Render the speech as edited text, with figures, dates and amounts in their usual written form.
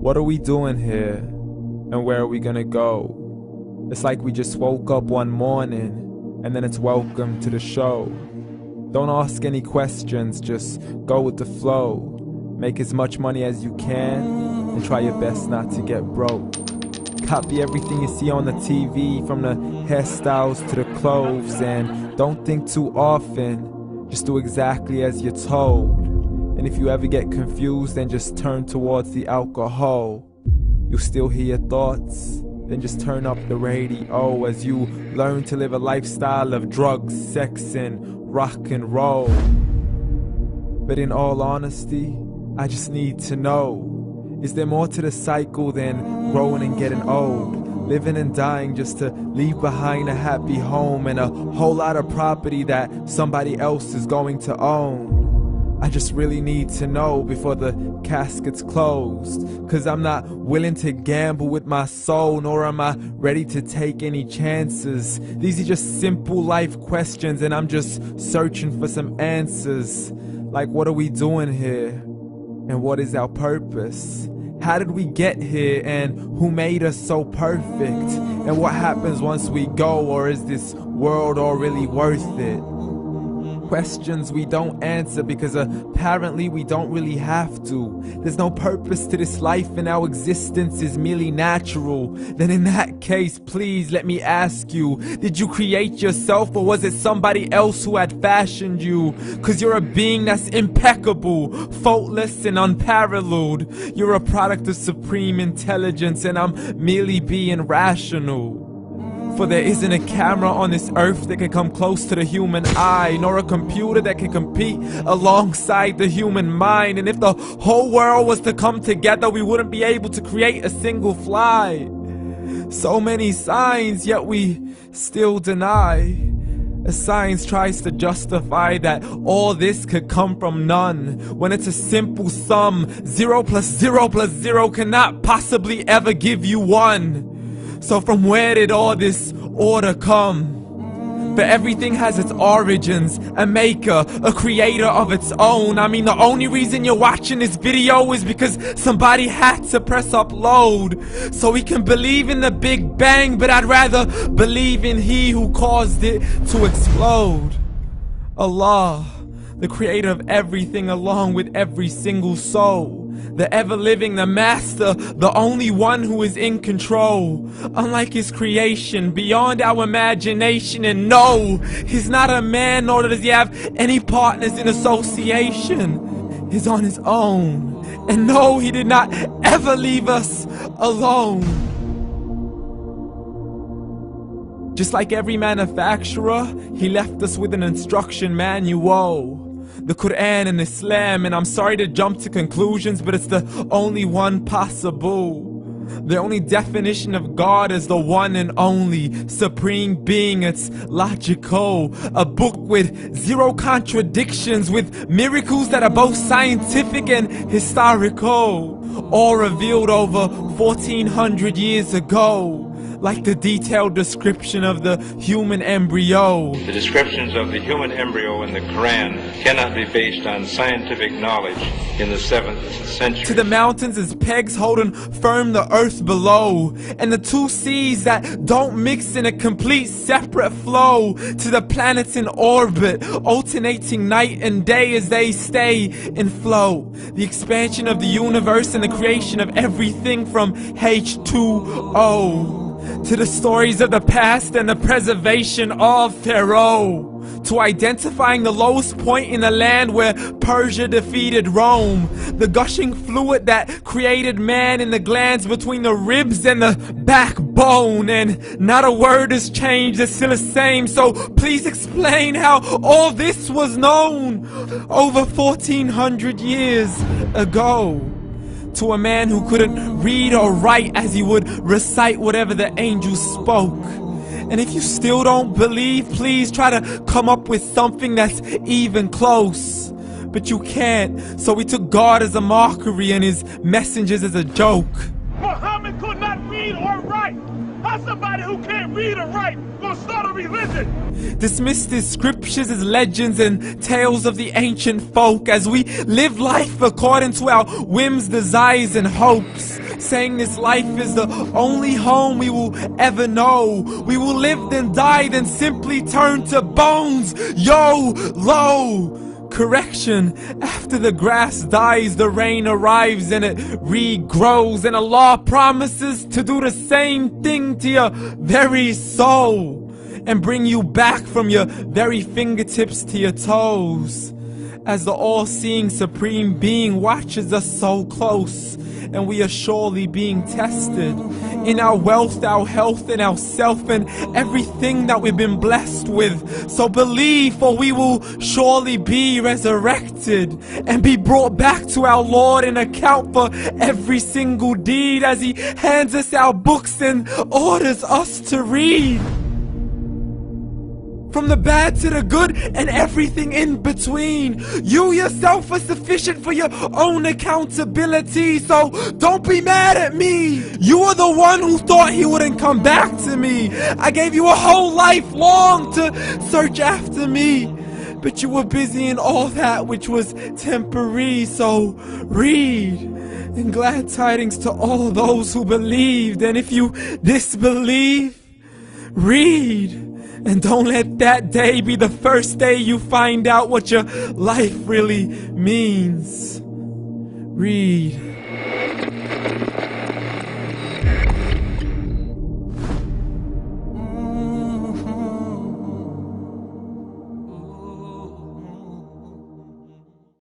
What are we doing here? And where are we gonna go? It's like we just woke up one morning, and then it's welcome to the show. Don't ask any questions, just go with the flow. Make as much money as you can, and try your best not to get broke. Copy everything you see on the TV, from the hairstyles to the clothes, and don't think too often, just do exactly as you're told. And if you ever get confused, then just turn towards the alcohol. You'll still hear your thoughts, then just turn up the radio as you learn to live a lifestyle of drugs, sex, and rock and roll. But in all honesty, I just need to know, is there more to the cycle than growing and getting old? Living and dying just to leave behind a happy home and a whole lot of property that somebody else is going to own. I just really need to know before the casket's closed, 'cause I'm not willing to gamble with my soul, nor am I ready to take any chances. These are just simple life questions, and I'm just searching for some answers. Like, what are we doing here? And what is our purpose? How did we get here, and who made us so perfect? And what happens once we go, or is this world all really worth it? Questions we don't answer because apparently we don't really have to. There's no purpose to this life and our existence is merely natural. Then in that case, please let me ask you, did you create yourself, or was it somebody else who had fashioned you? 'Cause you're a being that's impeccable, faultless and unparalleled. You're a product of supreme intelligence, and I'm merely being rational. For there isn't a camera on this earth that can come close to the human eye, nor a computer that can compete alongside the human mind. And if the whole world was to come together, we wouldn't be able to create a single fly. So many signs, yet we still deny. As science tries to justify that all this could come from none, when it's a simple sum. 0 plus 0 plus 0 cannot possibly ever give you 1. So from where did all this order come? For everything has its origins, a maker, a creator of its own. I mean, the only reason you're watching this video is because somebody had to press upload. So we can believe in the Big Bang, but I'd rather believe in He who caused it to explode. Allah, the creator of everything, along with every single soul. The ever-living, the master, the only one who is in control. Unlike his creation, beyond our imagination. And no, he's not a man, nor does he have any partners in association. He's on his own. And no, he did not ever leave us alone. Just like every manufacturer, he left us with an instruction manual. The Quran and Islam, and I'm sorry to jump to conclusions, but it's the only one possible. The only definition of God is the one and only supreme being. It's logical, a book with 0 contradictions, with miracles that are both scientific and historical, all revealed over 1400 years ago. Like the detailed description of the human embryo. The descriptions of the human embryo in the Quran cannot be based on scientific knowledge in the 7th century. To the mountains as pegs holding firm the earth below, and the 2 seas that don't mix in a complete separate flow. To the planets in orbit, alternating night and day as they stay in flow. The expansion of the universe and the creation of everything from H2O. To the stories of the past and the preservation of Pharaoh. To identifying the lowest point in the land where Persia defeated Rome. The gushing fluid that created man in the glands between the ribs and the backbone. And not a word has changed, it's still the same. So please explain how all this was known over 1400 years ago. To a man who couldn't read or write, as he would recite whatever the angels spoke. And if you still don't believe, please try to come up with something that's even close. But you can't, so we took God as a mockery and his messengers as a joke. Muhammad could not read or write. How's somebody who can't read or write gonna start a religion? Dismissed his scriptures as legends and tales of the ancient folk, as we live life according to our whims, desires, and hopes. saying this life is the only home we will ever know. We will live then die, then simply turn to bones. YOLO! Correction, after the grass dies, the rain arrives and it regrows, and Allah promises to do the same thing to your very soul and bring you back from your very fingertips to your toes, as the all-seeing supreme being watches us so close, and we are surely being tested in our wealth, our health, and our self, and everything that we've been blessed with. So believe, for we will surely be resurrected and be brought back to our Lord and account for every single deed, as He hands us our books and orders us to read. From the bad to the good and everything in between. You yourself are sufficient for your own accountability, so don't be mad at me. You are the one who thought He wouldn't come back to me. I gave you a whole life long to search after me, but you were busy in all that which was temporary. So read, and glad tidings to all those who believed. And if you disbelieve, read. And don't let that day be the first day you find out what your life really means. Read.